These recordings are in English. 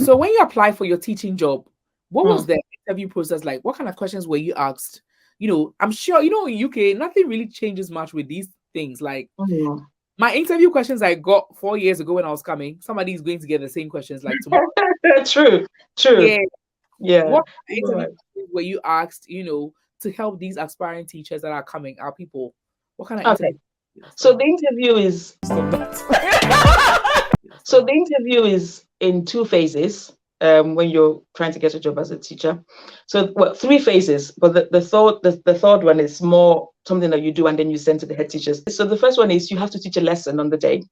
So when you apply for your teaching job, what was Mm. the interview process like? What kind of questions were you asked? I'm sure, in UK, nothing really changes much with these things. Like Mm. my interview questions I got 4 years ago when I was coming, somebody is going to get the same questions like tomorrow. True, true. Yeah. Yeah. What You're interview right. questions were you asked, to help these aspiring teachers that are coming, our people? What kind of Okay. interview? So the interview is Stop that. So Stop the interview is in two phases. When you're trying to get a job as a teacher, so well, three phases, but the third one is more something that you do and then you send to the head teachers. So the first one is you have to teach a lesson on the day.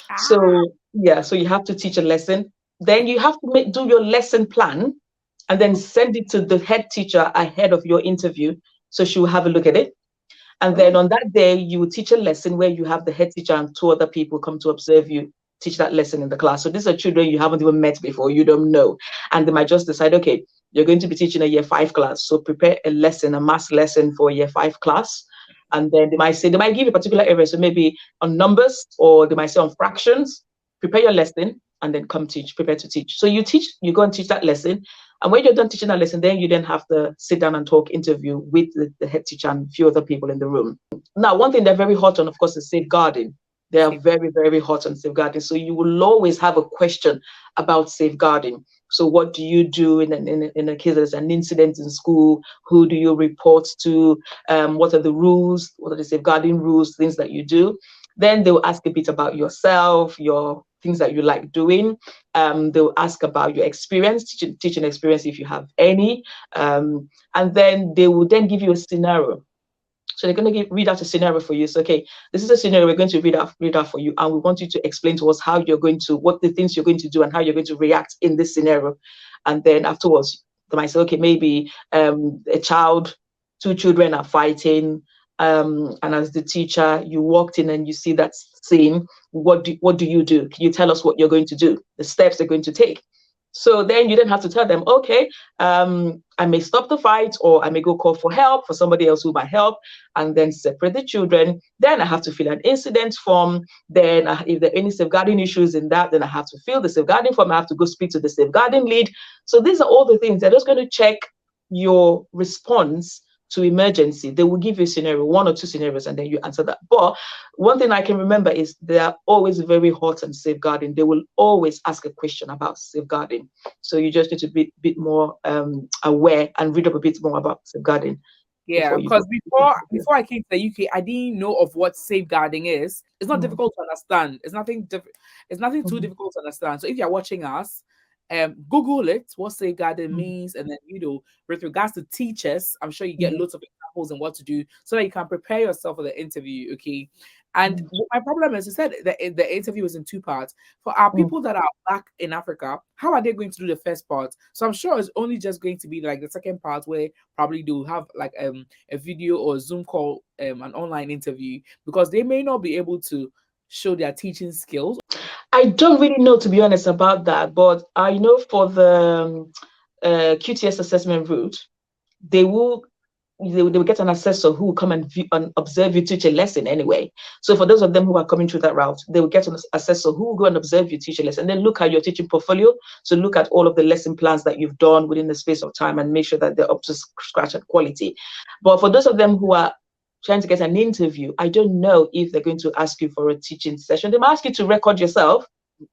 Ah, So yeah, so you have to teach a lesson. Then you have to do your lesson plan and then send it to the head teacher ahead of your interview, so she will have a look at it. And then oh, on that day, you will teach a lesson where you have the head teacher and two other people come to observe you teach that lesson in the class. So these are children you haven't even met before, you don't know. And they might just decide, okay, you're going to be teaching a year 5 class. So prepare a lesson, a math lesson for a year 5 class. And then they might give you a particular area. So maybe on numbers, or they might say on fractions. Prepare your lesson and then come teach, prepare to teach. So you go and teach that lesson. And when you're done teaching that lesson, then you then have the sit down and talk interview with the head teacher and a few other people in the room. Now, one thing they're very hot on, of course, is safeguarding. They are same. very, very hot on safeguarding. So you will always have a question about safeguarding. So what do you do in a case there's an incident in school? Who do you report to? What are the rules? What are the safeguarding rules? Things that you do. Then they'll ask a bit about yourself, your things that you like doing. They'll ask about your experience, teaching experience if you have any. And then they will then give you a scenario. So they're going to read out a scenario for you. So, okay, this is a scenario we're going to read out for you, and we want you to explain to us what the things you're going to do, and how you're going to react in this scenario. And then afterwards, they might say, okay, maybe two children are fighting, and as the teacher, you walked in and you see that scene. What do you do? Can you tell us what you're going to do? The steps they're going to take. So then you don't have to tell them, okay, I may stop the fight, or I may go call for help for somebody else who might help, and then separate the children. Then I have to fill an incident form. Then if there are any safeguarding issues in that, then I have to fill the safeguarding form. I have to go speak to the safeguarding lead. So these are all the things. They're just going to check your response to emergency. They will give you a scenario, one or two scenarios, and then you answer that. But one thing I can remember is they are always very hot on safeguarding. They will always ask a question about safeguarding. So you just need to be a bit more aware and read up a bit more about safeguarding Yeah, before you because go. before I came to the UK, I didn't know of what safeguarding is. It's not Mm. difficult to understand. It's nothing different. It's nothing too Mhm. difficult to understand. So if you're watching us, Google it, what safeguarding Mm. means, and then with regards to teachers, I'm sure you get Mhm. loads of examples and what to do so that you can prepare yourself for the interview. Okay. And Mm. my problem is, you said the interview is in two parts. For our Mm. people that are back in Africa, how are they going to do the first part? So I'm sure it's only just going to be like the second part where probably they'll have like a video or a Zoom call, an online interview, because they may not be able to show their teaching skills. I don't really know, to be honest, about that, but I know for the QTS assessment route, they will they will get an assessor who will come and view and observe you teach a lesson anyway. So for those of them who are coming through that route, they will get an assessor who will go and observe you teach a lesson, and then look at your teaching portfolio. So look at all of the lesson plans that you've done within the space of time and make sure that they're up to scratch and quality. But for those of them who are trying to get an interview, I don't know if they're going to ask you for a teaching session. They might ask you to record yourself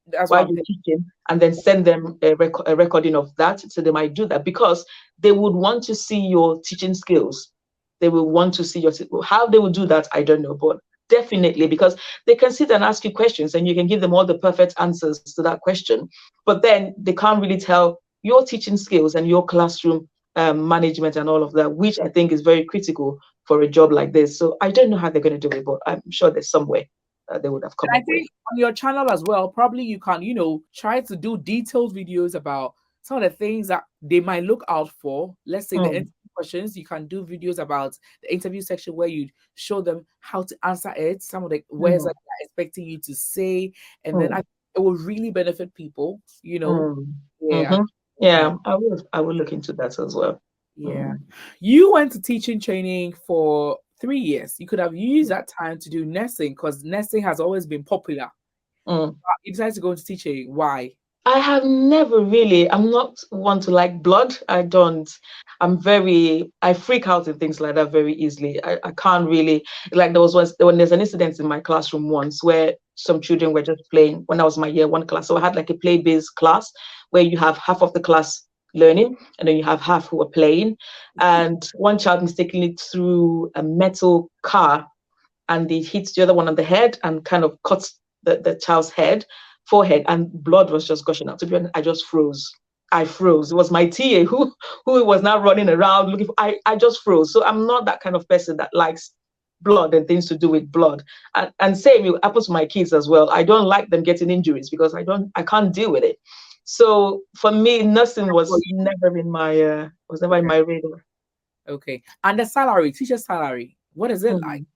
That's what while I'm you're thinking. teaching, and then send them a recording of that. So they might do that because they would want to see your teaching skills. They will want to see how they will do that. I don't know, but definitely, because they can sit and ask you questions and you can give them all the perfect answers to that question, but then they can't really tell your teaching skills and your classroom management and all of that, which I think is very critical for a job like this. So I don't know how they're going to do it, but I'm sure there's some way they would have come And I up with. think on your channel as well, probably you can, try to do detailed videos about some of the things that they might look out for. Let's say the Mm. interview questions, you can do videos about the interview section where you show them how to answer it, some of the words Mm. that they're expecting you to say, and then Mm. it will really benefit people. Mm. Yeah, Mm-hmm. that. Yeah, I will look into that as well. Yeah. Mm. You went to teaching training for 3 years. You could have used that time to do nursing because nursing has always been popular. Mm. You decided to go into teaching. Why? I have never really, I'm not one to like blood. I don't. I freak out in things like that very easily. I can't really, like there was once, when there's an incident in my classroom once where some children were just playing when I was my year one class. So I had like a play-based class where you have half of the class learning and then you have half who are playing. And one child mistakenly threw a metal car and it hits the other one on the head and kind of cuts the child's forehead, and blood was just gushing out. To be honest, I just froze. I froze. It was my TA who was now running around looking for. I just froze. So I'm not that kind of person that likes blood and things to do with blood. And same it happens to my kids as well. I don't like them getting injuries because I can't deal with it. So for me, nursing was never in Okay. my radar. Okay. And the salary, teacher salary, what is it like? Mhm.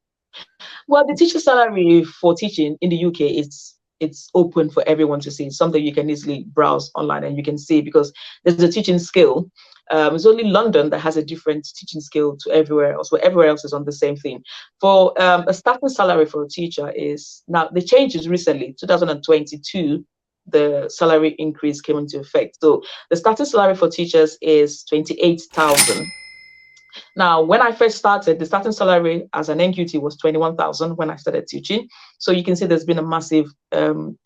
Well, the teacher salary for teaching in the UK is it's open for everyone to see. It's something you can easily browse online and you can see because there's a teaching scale. It's only London that has a different teaching scale to everywhere else, where everywhere else is on the same thing. For a starting salary for a teacher is now the changes recently, 2022, the salary increase came into effect. So the starting salary for teachers is 28,000. Now, when I first started, the starting salary as an NQT was 21,000 when I started teaching. So you can see there's been a massive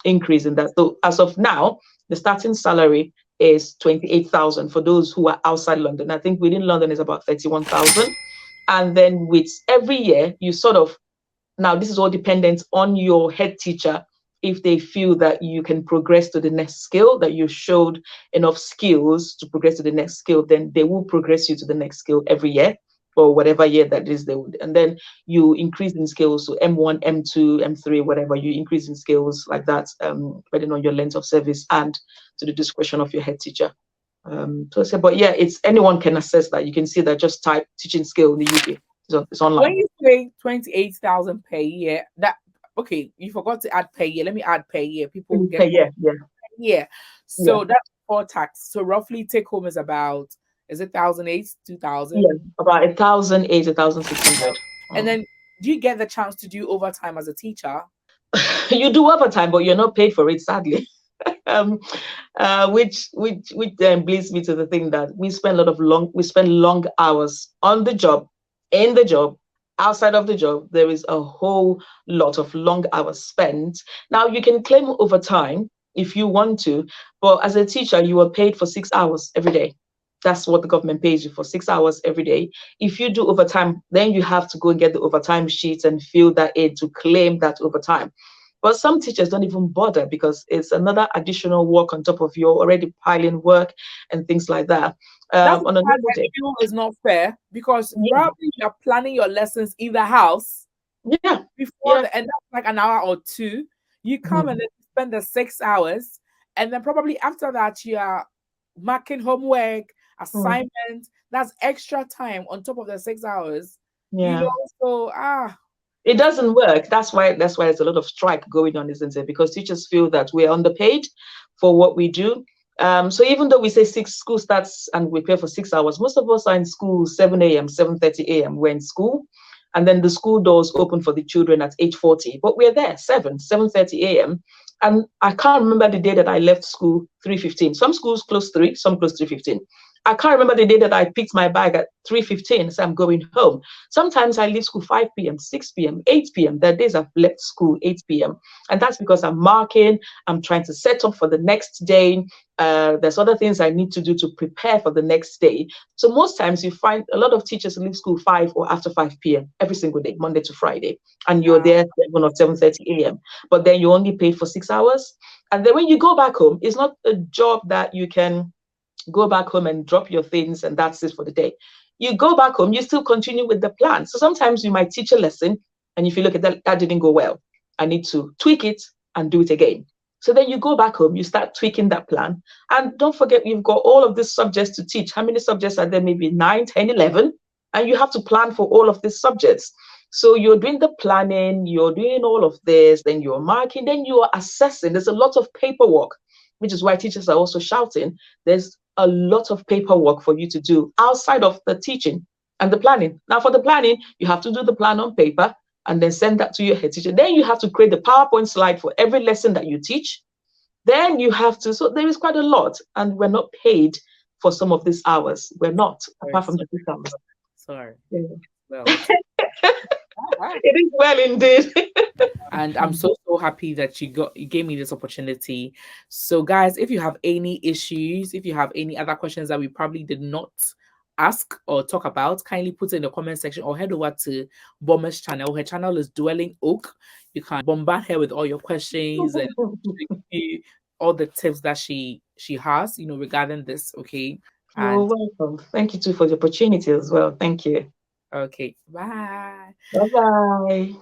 increase in that. So as of now, the starting salary is 28,000 for those who are outside London. I think within London is about 31,000. And then with every year, you sort of now, this is all dependent on your head teacher. If they feel that you can progress to the next skill, that you showed enough skills to progress to the next skill, then they will progress you to the next skill every year or whatever year that is they would. And then you increase in skills. So M1, M2, M3, whatever, you increase in skills like that, depending on your length of service and to the discretion of your head teacher. But yeah, it's anyone can access that. You can see that, just type teaching skill in the UK. It's When online. you say 28,000 per year, that okay, you forgot to add per year. Let me add per year. People get Yeah, yeah, yeah. yeah. So that's before tax. So roughly take home is about, is it 1,008, Yeah, 2,000? about 1,008, 1,600. And then do you get the chance to do overtime as a teacher? You do overtime, but you're not paid for it, sadly. um, which leads me to the thing that we spend long hours on the job, in the job, outside of the job. There is a whole lot of long hours spent. Now you can claim overtime if you want to, but as a teacher, you are paid for 6 hours every day. That's what the government pays you for, 6 hours every day. If you do overtime, then you have to go and get the overtime sheet and fill that in to claim that overtime. But some teachers don't even bother because it's another additional work on top of your already piling work and things like that. That's On a what normal I day. feel is not fair because Yeah, probably you're planning your lessons in the house yeah, before yeah. the and that's like an hour or two. You come and Mhm. then spend the 6 hours, and then probably after that you are marking homework, Mm, assignment. That's extra time on top of the 6 hours. You know, yeah. so It it's doesn't work. That's why there's a lot of strike going on, isn't it? Because teachers feel that we're underpaid for what we do. So even though we say six school starts and we pay for 6 hours, most of us are in school 7 a.m., 7:30 a.m. We're in school. And then the school doors open for the children at 8:40. But we're there 7:30 a.m. And I can't remember the day that I left school 3:15. Some schools close 3, some close 3:15. I can't remember the day that I picked my bag at 3:15, so I'm going home. Sometimes I leave school 5 p.m., 6 p.m., 8 p.m. There are days I've left school 8 p.m. And that's because I'm marking, I'm trying to set up for the next day. There's other things I need to do to prepare for the next day. So most times you find a lot of teachers leave school 5 or after 5 p.m. every single day, Monday to Friday. And you're uh, there 7 or 7:30 a.m. But then you only paid for 6 hours. And then when you go back home, it's not a job that you can go back home and drop your things and that's it for the day. You go back home, you still continue with the plan. So sometimes you might teach a lesson and if you look at that, that didn't go well. I need to tweak it and do it again. So then you go back home, you start tweaking that plan. And don't forget, you've got all of these subjects to teach. How many subjects are there? Maybe 9, 10, 11. And you have to plan for all of these subjects. So you're doing the planning, you're doing all of this, then you're marking, then you're assessing. There's a lot of paperwork, which is why teachers are also shouting. There's a lot of paperwork for you to do outside of the teaching and the planning. Now, for the planning, you have to do the plan on paper and then send that to your head teacher. Then you have to create the PowerPoint slide for every lesson that you teach. then you have to, so there is quite a lot, and we're not paid for some of these hours. We're not, Sorry, apart from the sorry, 6 hours. sorry. Yeah. Well, it's It is well indeed. and I'm so happy that you gave me this opportunity. So guys, if you have any issues, if you have any other questions that we probably did not ask or talk about, kindly put it in the comment section or head over to Bomber's channel. Her channel is Dwelling Oak. You can bombard her with all your questions and all the tips that she has, regarding this. Okay. You're And welcome. Thank you too for the opportunity as well. Thank you. okay, bye. Bye bye.